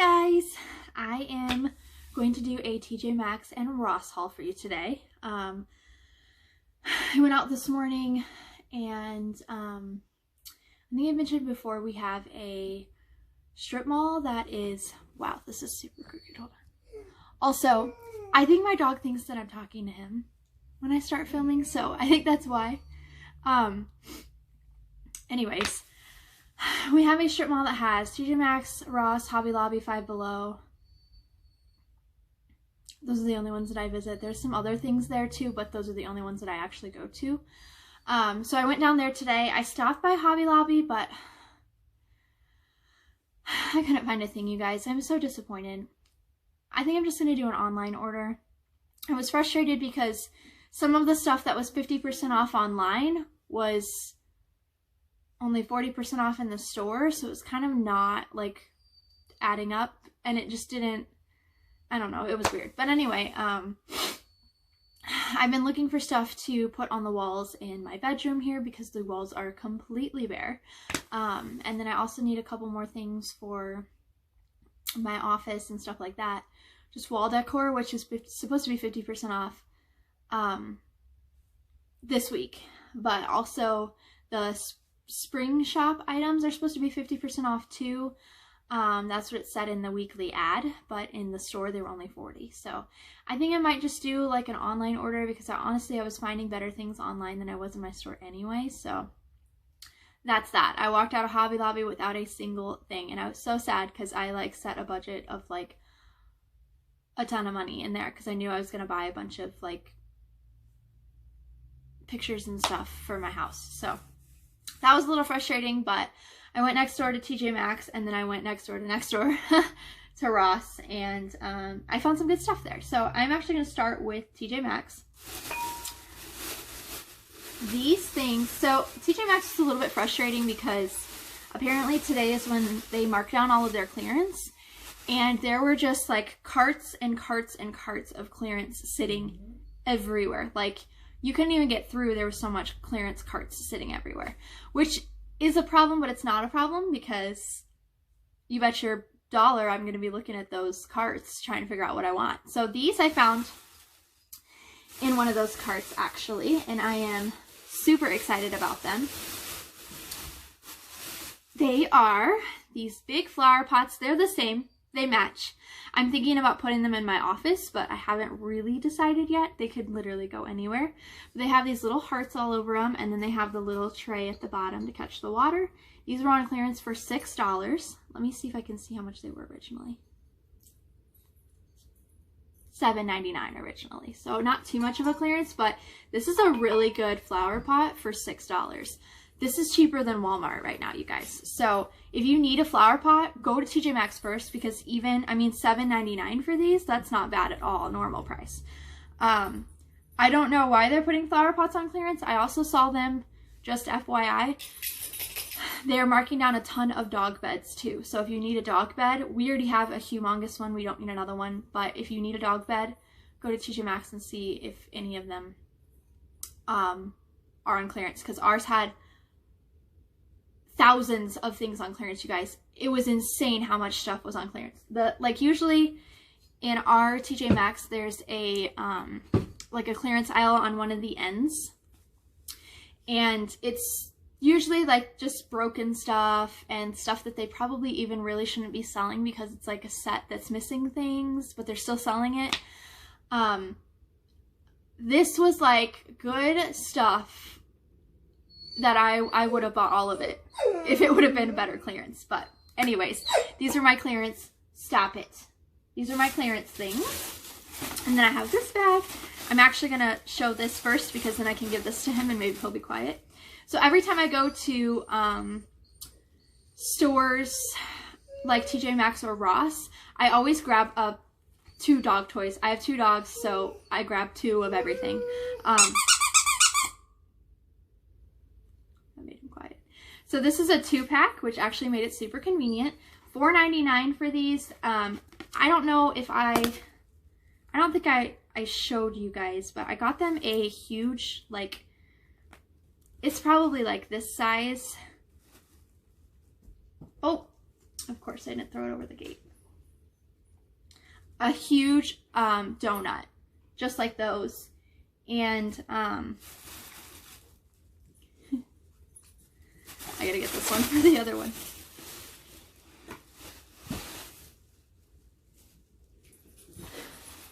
guys, I am going to do a TJ Maxx and Ross haul for you today. I went out this morning and I think I mentioned before we have a strip mall that is, wow, this is super crooked, hold on. Also, I think my dog thinks that I'm talking to him when I start filming, so I think that's why. Anyways, we have a strip mall that has TJ Maxx, Ross, Hobby Lobby, Five Below. Those are the only ones that I visit. There's some other things there too, but those are the only ones that I actually go to. So I went down there today. I stopped by Hobby Lobby, but I couldn't find a thing, you guys. I'm so disappointed. I think I'm just going to do an online order. I was frustrated because some of the stuff that was 50% off online was only 40% off in the store, so it was kind of not like adding up, and it just didn't, I don't know, it was weird. But anyway, I've been looking for stuff to put on the walls in my bedroom here because the walls are completely bare. And then I also need a couple more things for my office and stuff like that. Just wall decor, which is supposed to be 50% off this week, but also the spring shop items are supposed to be 50% off too. That's what it said in the weekly ad, but in the store they were only 40. So I think I might just do like an online order because honestly I was finding better things online than I was in my store anyway. So that's that. I walked out of Hobby Lobby without a single thing, and I was so sad because I like set a budget of like a ton of money in there because I knew I was going to buy a bunch of like pictures and stuff for my house. So that was a little frustrating, but I went next door to TJ Maxx, and then I went next door to Ross, and I found some good stuff there. So I'm actually going to start with TJ Maxx. These things, so TJ Maxx is a little bit frustrating because apparently today is when they mark down all of their clearance, and there were just like carts and carts and carts of clearance sitting everywhere. Like, you couldn't even get through. There was so much clearance carts sitting everywhere, which is a problem, but it's not a problem because you bet your dollar I'm going to be looking at those carts trying to figure out what I want. So these I found in one of those carts actually, and I am super excited about them. They are these big flower pots. They're the same. They match. I'm thinking about putting them in my office, but I haven't really decided yet. They could literally go anywhere. They have these little hearts all over them, and then they have the little tray at the bottom to catch the water. These were on clearance for $6. Let me see if I can see how much they were originally. $7.99 originally, so not too much of a clearance, but this is a really good flower pot for $6. This is cheaper than Walmart right now, you guys. So if you need a flower pot, go to TJ Maxx first, because even, I mean, $7.99 for these, that's not bad at all, normal price. I don't know why they're putting flower pots on clearance. I also saw them, just FYI, they're marking down a ton of dog beds too. So if you need a dog bed, we already have a humongous one. We don't need another one. But if you need a dog bed, go to TJ Maxx and see if any of them are on clearance, because ours had thousands of things on clearance, you guys. It was insane how much stuff was on clearance. Like usually in our TJ Maxx, there's a like a clearance aisle on one of the ends, and it's usually like just broken stuff and stuff that they probably even really shouldn't be selling because it's like a set that's missing things, but they're still selling it. This was like good stuff that I would have bought all of it if it would have been a better clearance. But anyways, these are my clearance. Stop it. These are my clearance things. And then I have this bag. I'm actually going to show this first because then I can give this to him and maybe he'll be quiet. So every time I go to stores like TJ Maxx or Ross, I always grab up 2 dog toys. I have 2 dogs, so I grab 2 of everything. So this is a 2-pack, which actually made it super convenient. $4.99 for these. I don't know if I don't think I showed you guys, but I got them a huge, like, it's probably like this size. Oh, of course I didn't throw it over the gate. a huge donut, just like those. And I gotta get this one for the other one.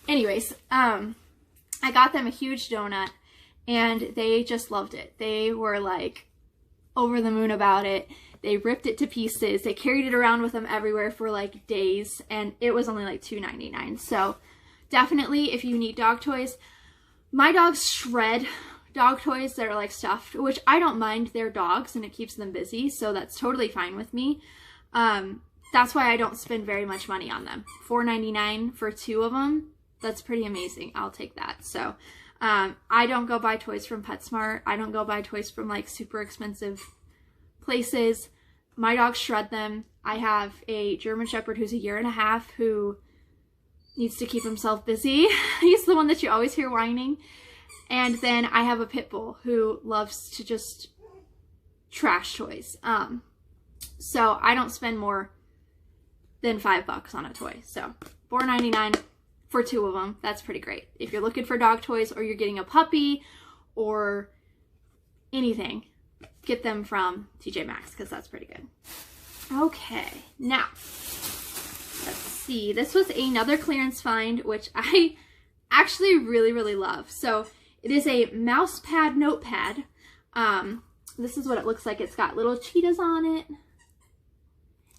Anyways, I got them a huge donut and they just loved it. They were like over the moon about it. They ripped it to pieces. They carried it around with them everywhere for like days, and it was only like $2.99. So definitely, if you need dog toys, my dogs shred dog toys that are like stuffed, which I don't mind. They're dogs and it keeps them busy, so that's totally fine with me. That's why I don't spend very much money on them. $4.99 for 2 of them. That's pretty amazing. I'll take that. So I don't go buy toys from PetSmart. I don't go buy toys from like super expensive places. My dogs shred them. I have a German Shepherd who's 1.5 years who needs to keep himself busy. He's the one that you always hear whining. And then I have a pit bull who loves to just trash toys. So I don't spend more than $5 on a toy. So $4.99 for 2 of them. That's pretty great. If you're looking for dog toys or you're getting a puppy or anything, get them from TJ Maxx because that's pretty good. Okay, now let's see. This was another clearance find, which I actually really love. So it is a mouse pad notepad. This is what it looks like. It's got little cheetahs on it.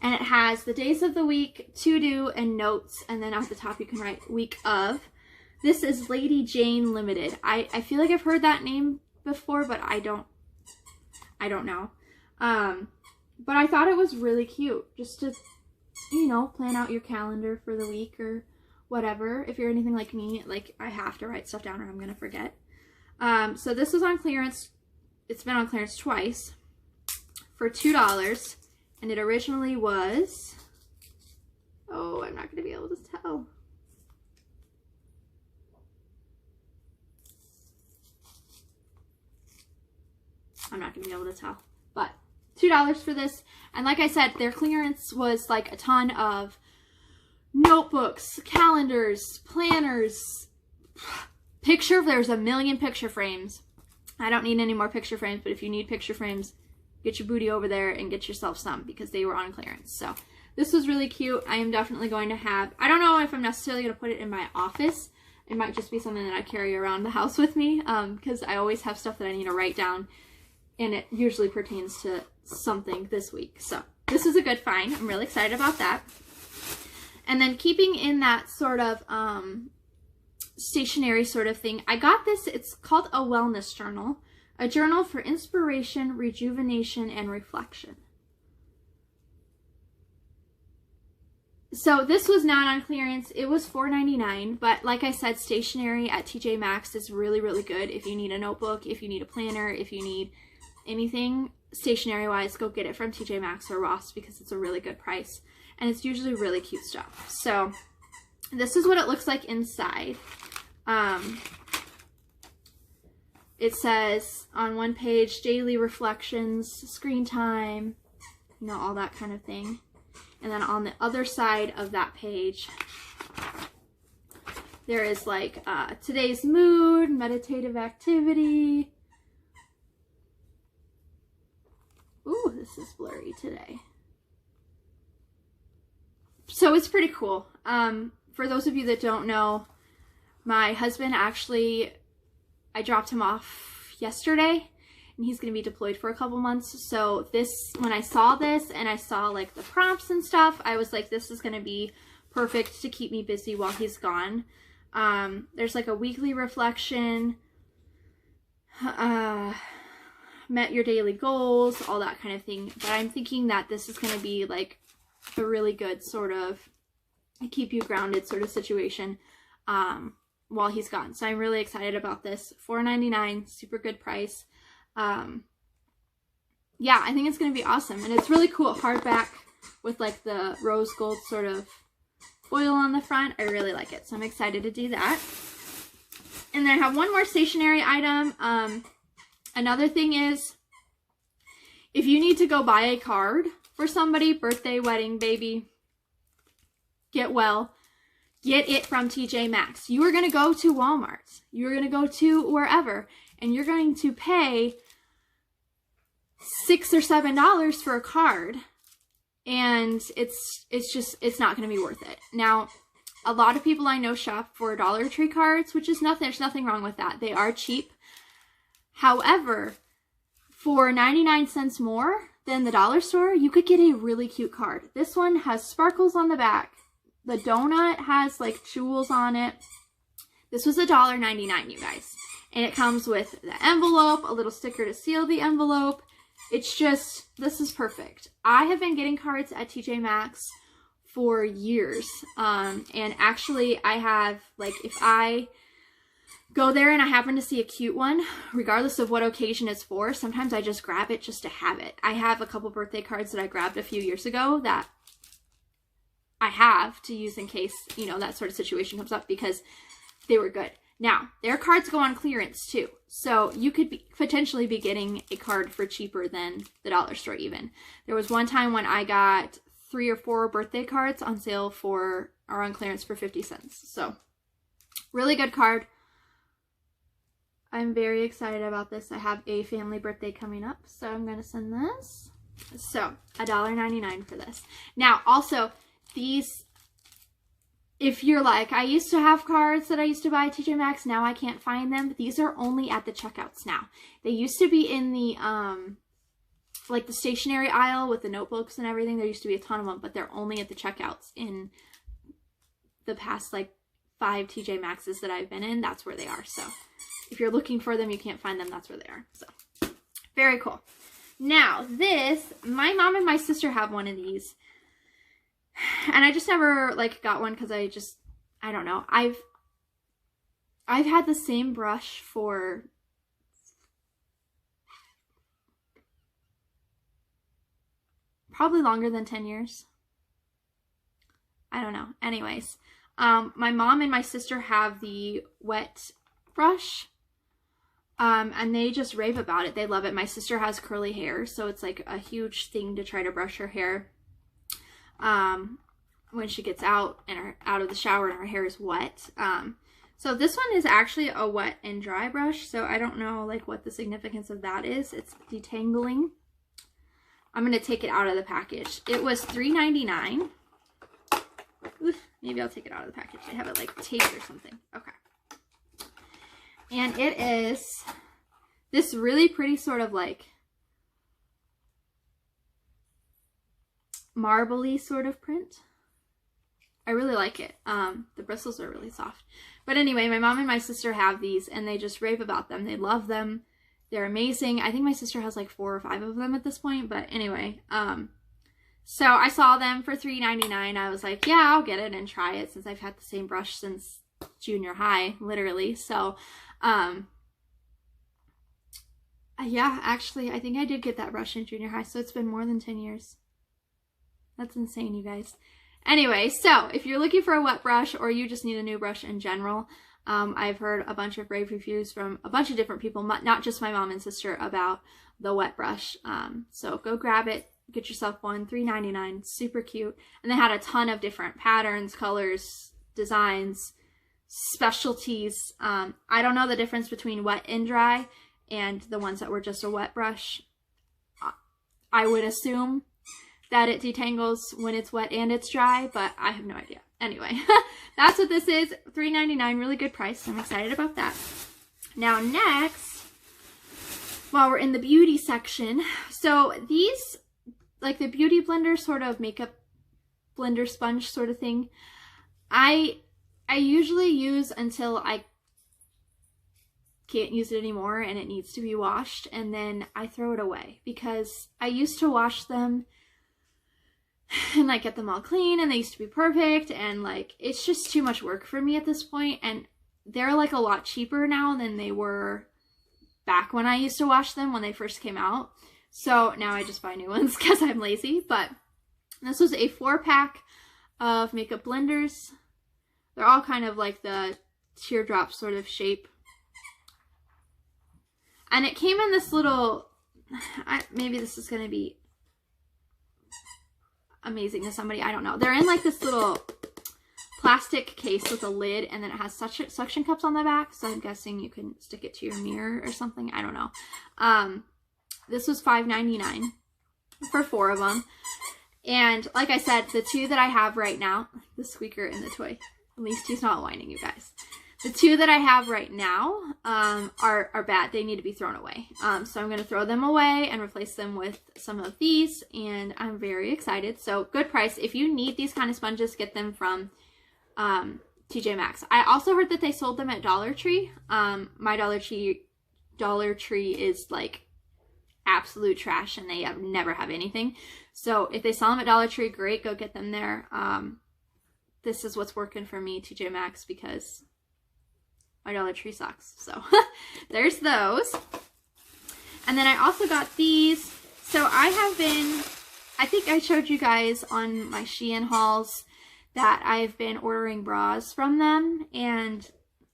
And it has the days of the week, to do, and notes. And then at the top you can write week of. This is Lady Jane Limited. I feel like I've heard that name before, but I don't know. But I thought it was really cute. Just to, you know, plan out your calendar for the week or whatever. If you're anything like me, like I have to write stuff down or I'm going to forget. So this was on clearance. It's been on clearance twice for $2. And it originally was, oh, I'm not going to be able to tell. I'm not going to be able to tell. But $2 for this. And like I said, their clearance was like a ton of notebooks, calendars, planners, there's a million picture frames. I don't need any more picture frames, but if you need picture frames, get your booty over there and get yourself some because they were on clearance. So this was really cute. I am definitely going to have, I don't know if I'm necessarily going to put it in my office. It might just be something that I carry around the house with me because I always have stuff that I need to write down, and it usually pertains to something this week. So this is a good find. I'm really excited about that. And then keeping in that sort of stationery sort of thing, I got this. It's called a wellness journal. A journal for inspiration, rejuvenation, and reflection. So this was not on clearance. It was $4.99, but like I said, stationery at TJ Maxx is really good. If you need a notebook, if you need a planner, if you need anything stationery-wise, go get it from TJ Maxx or Ross because it's a really good price. And it's usually really cute stuff. So this is what it looks like inside. It says on one page, daily reflections, screen time, you know, all that kind of thing. And then on the other side of that page, there is like today's mood, meditative activity. Ooh, this is blurry today. So it's pretty cool. For those of you that don't know, my husband actually, I dropped him off yesterday and he's going to be deployed for a couple months. So this, when I saw this and I saw like the prompts and stuff, I was like, this is going to be perfect to keep me busy while he's gone. There's like a weekly reflection, met your daily goals, all that kind of thing. But I'm thinking that this is going to be like a really good sort of keep you grounded sort of situation while he's gone. So I'm really excited about this. $4.99, super good price. Yeah, I think it's going to be awesome. And it's really cool hardback with like the rose gold sort of foil on the front. I really like it. So I'm excited to do that. And then I have one more stationery item. Another thing is, if you need to go buy a card for somebody, birthday, wedding, baby, get well, get it from TJ Maxx. You are going to go to Walmart. You're going to go to wherever, and you're going to pay $6 or $7 for a card, and it's not going to be worth it. Now, a lot of people I know shop for Dollar Tree cards, which is nothing. There's nothing wrong with that. They are cheap. However, for 99 cents more than the dollar store, you could get a really cute card. This one has sparkles on the back. The donut has like jewels on it. This was $1.99, you guys. And it comes with the envelope, a little sticker to seal the envelope. It's just, this is perfect. I have been getting cards at TJ Maxx for years. And actually I have, like, if I go there and I happen to see a cute one, regardless of what occasion it's for, sometimes I just grab it just to have it. I have a couple birthday cards that I grabbed a few years ago that I have to use in case, you know, that sort of situation comes up, because they were good. Now, their cards go on clearance too. So you could potentially be getting a card for cheaper than the dollar store even. There was one time when I got 3 or 4 birthday cards on sale or on clearance for 50 cents. So really good card. I'm very excited about this. I have a family birthday coming up, so I'm going to send this. So $1.99 for this. Now, also, these, if you're like, I used to have cards that I used to buy at TJ Maxx, now I can't find them. These are only at the checkouts now. They used to be in the, like the stationery aisle with the notebooks and everything. There used to be a ton of them, but they're only at the checkouts in the past, like, 5 TJ Maxxes that I've been in. That's where they are. So if you're looking for them, you can't find them, that's where they are. So very cool. Now this, my mom and my sister have one of these. And I just never, like, got one because I don't know. I've had the same brush for probably longer than 10 years. I don't know. Anyways, my mom and my sister have the wet brush. And they just rave about it. They love it. My sister has curly hair, so it's like a huge thing to try to brush her hair when she gets out of the shower and her hair is wet. So this one is actually a wet and dry brush, so I don't know like what the significance of that is. It's detangling. I'm going to take it out of the package. It was $3.99. Maybe I'll take it out of the package. They have it like taped or something. Okay. And it is this really pretty sort of like marbly sort of print. I really like it. The bristles are really soft. But anyway, my mom and my sister have these and they just rave about them. They love them. They're amazing. I think my sister has like 4 or 5 of them at this point. But anyway, so I saw them for $3.99. I was like, yeah, I'll get it and try it since I've had the same brush since junior high, literally. So yeah, actually, I think I did get that brush in junior high, so it's been more than 10 years. That's insane, you guys. Anyway, so if you're looking for a wet brush or you just need a new brush in general, I've heard a bunch of rave reviews from a bunch of different people, not just my mom and sister, about the wet brush. So go grab it, get yourself one, $3.99, super cute. And they had a ton of different patterns, colors, designs, specialties. I don't know the difference between wet and dry and the ones that were just a wet brush. I would assume that it detangles when it's wet and it's dry, but I have no idea. Anyway, that's what this is. $3.99, really good price. I'm excited about that. Now next, while we're in the beauty section, so these, like the beauty blender sort of makeup blender sponge sort of thing, I usually use until I can't use it anymore and it needs to be washed, and then I throw it away because I used to wash them and like get them all clean and they used to be perfect, and like it's just too much work for me at this point, and they're like a lot cheaper now than they were back when I used to wash them when they first came out. So now I just buy new ones because I'm lazy. But this was a 4-pack of makeup blenders. They're all kind of like the teardrop sort of shape. And it came in this little, maybe this is going to be amazing to somebody, I don't know. They're in like this little plastic case with a lid, and then it has suction cups on the back, so I'm guessing you can stick it to your mirror or something. I don't know. This was $5.99 for 4 of them. And like I said, the 2 that I have right now, the squeaker and the toy, at least he's not whining, you guys. The 2 that I have right now are bad. They need to be thrown away. So I'm going to throw them away and replace them with some of these, and I'm very excited. So good price. If you need these kind of sponges, get them from TJ Maxx. I also heard that they sold them at Dollar Tree. My Dollar Tree is like absolute trash, and they never have anything. So if they sell them at Dollar Tree, great, go get them there. This is what's working for me, TJ Maxx, because my Dollar Tree sucks. So there's those. And then I also got these. So I think I showed you guys on my Shein hauls that I've been ordering bras from them, and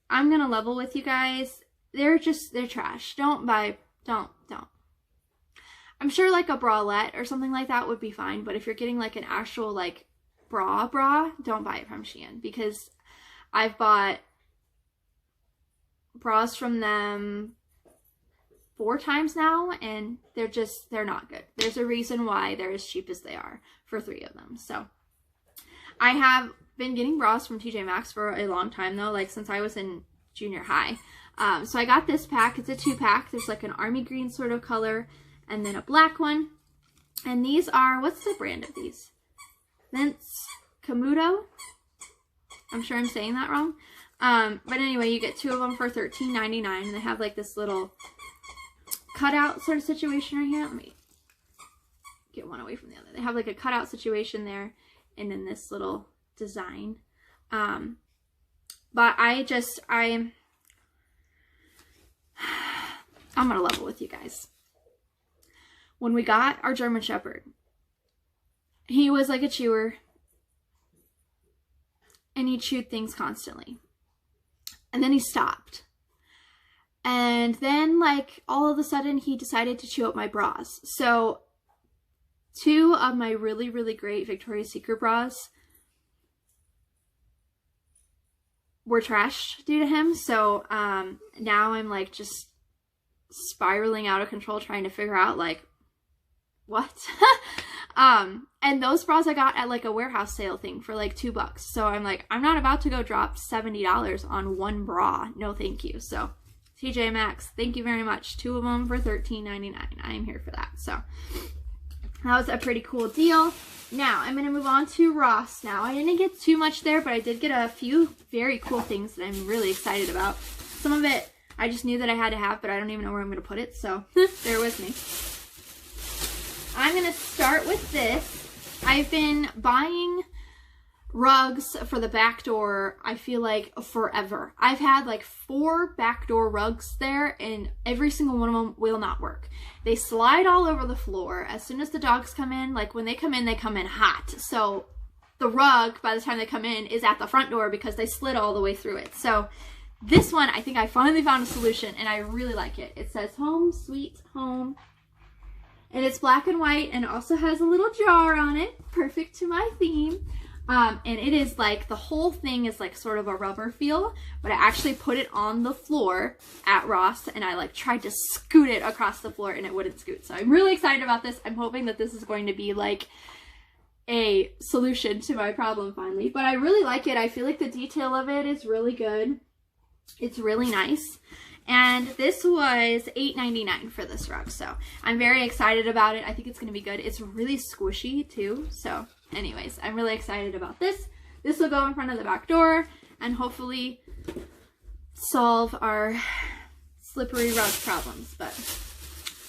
I'm gonna level with you guys. They're trash. Don't. I'm sure like a bralette or something like that would be fine, but if you're getting like an actual like bra, don't buy it from Shein, because I've bought bras from them 4 times now, and they're not good. There's a reason why they're as cheap as they are for 3 of them. So I have been getting bras from TJ Maxx for a long time though, like since I was in junior high. So I got this pack. It's a 2-pack. There's like an army green sort of color and then a black one. And these are, what's the brand of these? Vince Camuto. I'm sure I'm saying that wrong. But anyway, you get 2 of them for $13.99. They have like this little cutout sort of situation right here. Let me get one away from the other. They have like a cutout situation there, and then this little design. But I'm gonna level with you guys. When we got our German Shepherd, he was like a chewer, and he chewed things constantly. And then he stopped. And then, like, all of a sudden, he decided to chew up my bras. So 2 of my really, really great Victoria's Secret bras were trashed due to him. So now I'm, like, just spiraling out of control trying to figure out, like, what? And those bras I got at like a warehouse sale thing for like $2. So I'm like, I'm not about to go drop $70 on 1 bra. No, thank you. So TJ Maxx, thank you very much. 2 of them for $13.99. I am here for that. So that was a pretty cool deal. Now I'm going to move on to Ross now. I didn't get too much there, but I did get a few very cool things that I'm really excited about. Some of it I just knew that I had to have, but I don't even know where I'm going to put it. So bear with me. I'm going to start with this. I've been buying rugs for the back door, I feel like, forever. I've had like 4 back door rugs there, and every single one of them will not work. They slide all over the floor. As soon as the dogs come in, like when they come in hot. So the rug, by the time they come in, is at the front door because they slid all the way through it. So this one, I think I finally found a solution, and I really like it. It says Home Sweet Home. And it's black and white, and also has a little jar on it, perfect to my theme. And it is like, the whole thing is like sort of a rubber feel, but I actually put it on the floor at Ross, and I like tried to scoot it across the floor, and it wouldn't scoot. So I'm really excited about this. I'm hoping that this is going to be like a solution to my problem finally. But I really like it. I feel like the detail of it is really good. It's really nice. And this was $8.99 for this rug, so I'm very excited about it. I think it's going to be good. It's really squishy, too. So, anyways, I'm really excited about this. This will go in front of the back door and hopefully solve our slippery rug problems, but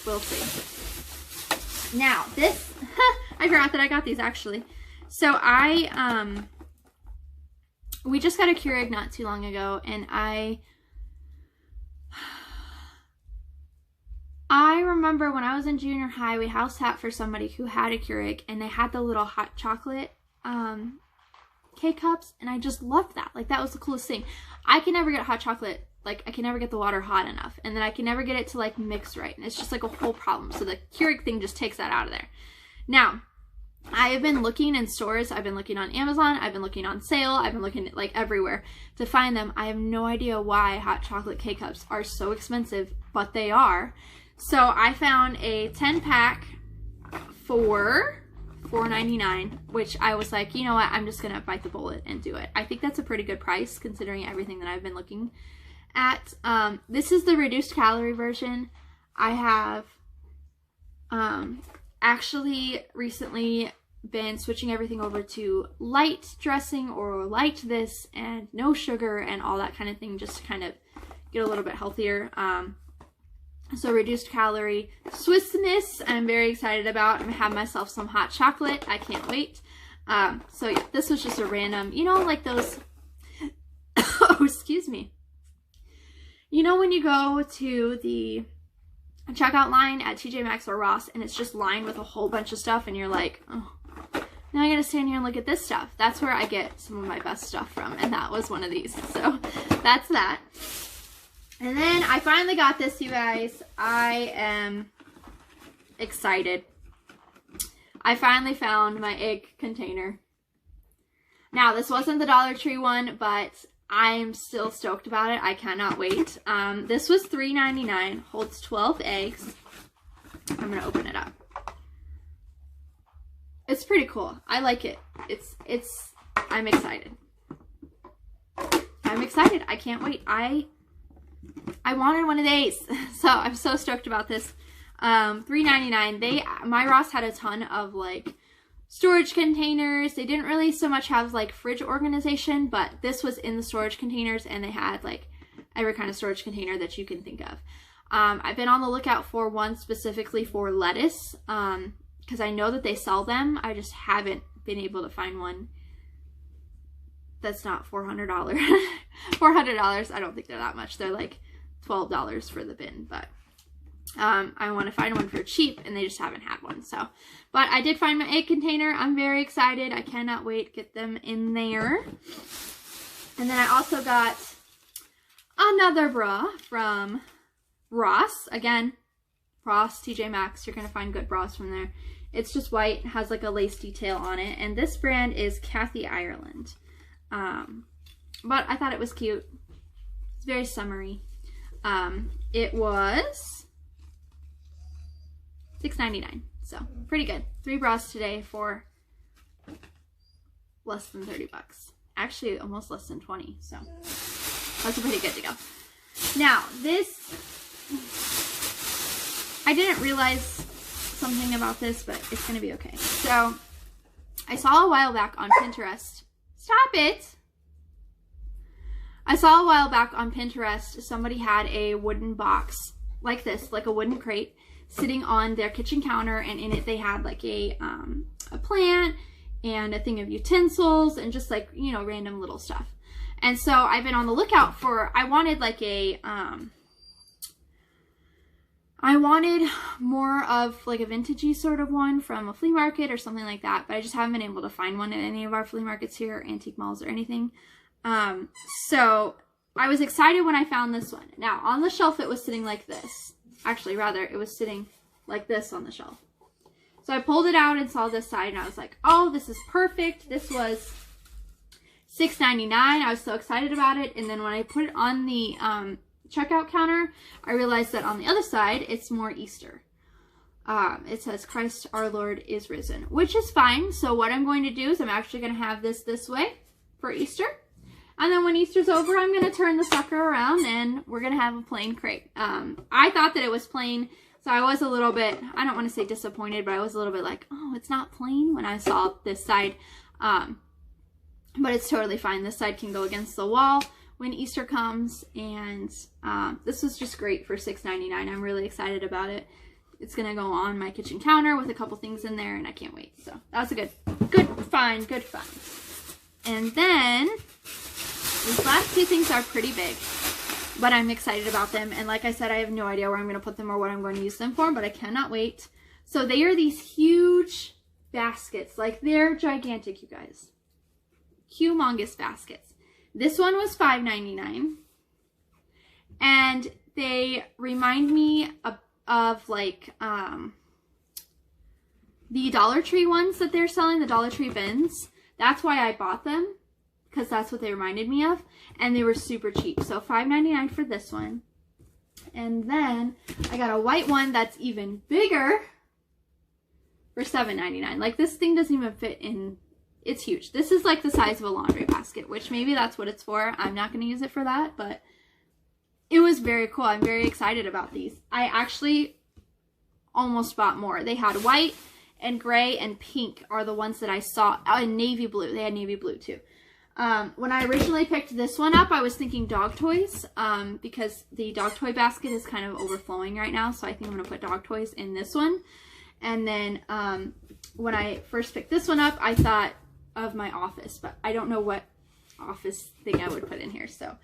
we'll see. Now, this, I forgot that I got these, actually. So, we just got a Keurig not too long ago, and I remember when I was in junior high, we house sat for somebody who had a Keurig, and they had the little hot chocolate K-cups, and I just loved that. Like, that was the coolest thing. I can never get hot chocolate, like, I can never get the water hot enough, and then I can never get it to, like, mix right, and it's just, like, a whole problem. So the Keurig thing just takes that out of there. Now, I have been looking in stores, I've been looking on Amazon, I've been looking on sale, I've been looking like everywhere to find them. I have no idea why hot chocolate K-Cups are so expensive, but they are. So I found a 10-pack for $4.99, which I was like, you know what, I'm just gonna bite the bullet and do it. I think that's a pretty good price considering everything that I've been looking at. This is the reduced calorie version. I have actually recently been switching everything over to light dressing or light this and no sugar and all that kind of thing, just to kind of get a little bit healthier. So reduced calorie Swiss Miss, I'm very excited about. I'm gonna have myself some hot chocolate. I can't wait. So yeah, this was just a random, you know, like those, oh, excuse me. You know when you go to the checkout line at TJ Maxx or Ross and it's just lined with a whole bunch of stuff and you're like, oh, now I gotta stand here and look at this stuff. That's where I get some of my best stuff from, and that was one of these. So that's that. And then I finally got this, you guys. I am excited. I finally found my egg container. Now, this wasn't the Dollar Tree one, but I'm still stoked about it. I cannot wait. This was $3.99, holds 12 eggs. I'm gonna open it up. It's pretty cool. I like it. I'm excited. I'm excited. I can't wait. I wanted one of these, so I'm so stoked about this. $3.99. My Ross had a ton of like storage containers. They didn't really so much have like fridge organization, but this was in the storage containers, and they had like every kind of storage container that you can think of. I've been on the lookout for one specifically for lettuce, because I know that they sell them. I just haven't been able to find one that's not $400. $400, I don't think they're that much. They're like $12 for the bin, but I want to find one for cheap, and they just haven't had one. So, but I did find my egg container. I'm very excited. I cannot wait to get them in there. And then I also got another bra from Ross. Again, Ross, TJ Maxx. You're going to find good bras from there. It's just white, has like a lace detail on it, and this brand is Kathy Ireland. But I thought it was cute. It's very summery. It was $6.99, so pretty good. 3 bras today for less than 30 bucks. Actually, almost less than 20, so that's pretty good to go. Now, this, I didn't realize something about this, but it's gonna be okay. So, I saw a while back on Pinterest. Stop it! I saw a while back on Pinterest, somebody had a wooden box like this, like a wooden crate, sitting on their kitchen counter, and in it they had like a plant and a thing of utensils and just like, you know, random little stuff. And so I've been on the lookout for, I wanted like a, I wanted more of like a vintagey sort of one from a flea market or something like that, but I just haven't been able to find one at any of our flea markets here, antique malls or anything. So I was excited when I found this one. Now on the shelf it was sitting like this. Actually, rather, it was sitting like this on the shelf. So I pulled it out and saw this side, and I was like, oh, this is perfect. This was $6.99. I was so excited about it. And then when I put it on the checkout counter, I realized that on the other side, it's more Easter. It says, Christ our Lord is risen, which is fine. So what I'm going to do is I'm actually going to have this way for Easter. And then when Easter's over, I'm going to turn the sucker around and we're going to have a plain crate. I thought that it was plain, so I was a little bit, I don't want to say disappointed, but I was a little bit like, oh, it's not plain when I saw this side. But it's totally fine. This side can go against the wall when Easter comes. And this was just great for $6.99. I'm really excited about it. It's going to go on my kitchen counter with a couple things in there, and I can't wait. So that was a good find. And then these last two things are pretty big, but I'm excited about them. And like I said, I have no idea where I'm going to put them or what I'm going to use them for, but I cannot wait. So they are these huge baskets. Like, they're gigantic, you guys. Humongous baskets. This one was $5.99. And they remind me of like, The Dollar Tree ones that they're selling, the Dollar Tree bins, that's why I bought them, because that's what they reminded me of, and they were super cheap. So $5.99 for this one. And then I got a white one that's even bigger for $7.99. Like, this thing doesn't even fit in. It's huge. This is like the size of a laundry basket, which maybe that's what it's for. I'm not going to use it for that, but it was very cool. I'm very excited about these. I actually almost bought more. They had white and gray and pink are the ones that I saw. And navy blue. They had navy blue too. When I originally picked this one up, I was thinking dog toys, because the dog toy basket is kind of overflowing right now. So I think I'm going to put dog toys in this one. And then when I first picked this one up, I thought of my office, but I don't know what office thing I would put in here. So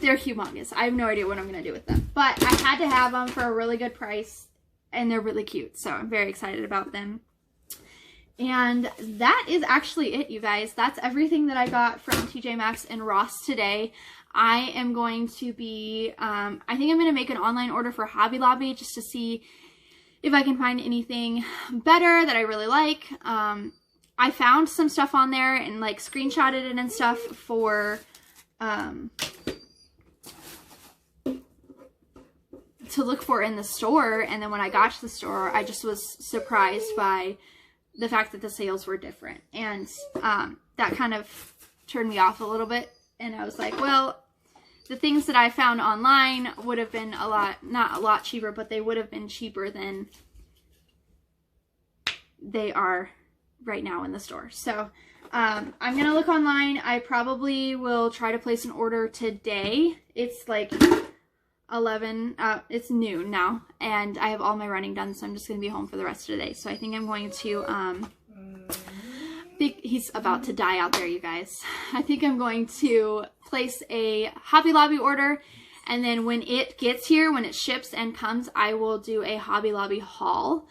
they're humongous. I have no idea what I'm going to do with them, but I had to have them for a really good price, and they're really cute. So I'm very excited about them. And that is actually it, you guys. That's everything that I got from TJ Maxx and Ross today. I am going to be, I think I'm going to make an online order for Hobby Lobby just to see if I can find anything better that I really like. I found some stuff on there and like screenshotted it and stuff for, to look for in the store. And then when I got to the store, I just was surprised by the fact that the sales were different. And that kind of turned me off a little bit. And I was like, well, the things that I found online would have been a lot, not a lot cheaper, but they would have been cheaper than they are right now in the store. So I'm going to look online. I probably will try to place an order today. It's like 11, it's noon now, and I have all my running done, so I'm just going to be home for the rest of the day. So I think I'm going to, he's about to die out there, you guys. I think I'm going to place a Hobby Lobby order, and then when it gets here, when it ships and comes, I will do a Hobby Lobby haul,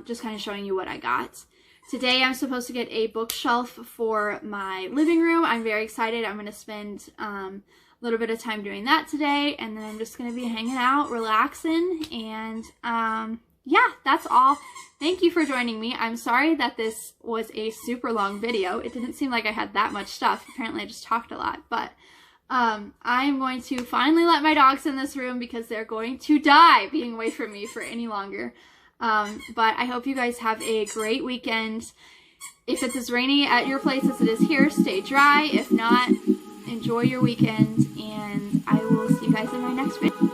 just kind of showing you what I got. Today I'm supposed to get a bookshelf for my living room. I'm very excited. I'm going to spend a little bit of time doing that today, and then I'm just going to be hanging out, relaxing, and yeah, that's all. Thank you for joining me. I'm sorry that this was a super long video. It didn't seem like I had that much stuff. Apparently I just talked a lot, but I'm going to finally let my dogs in this room because they're going to die being away from me for any longer. But I hope you guys have a great weekend. If it's as rainy at your place as it is here, stay dry. If not, enjoy your weekend, and I will see you guys in my next video.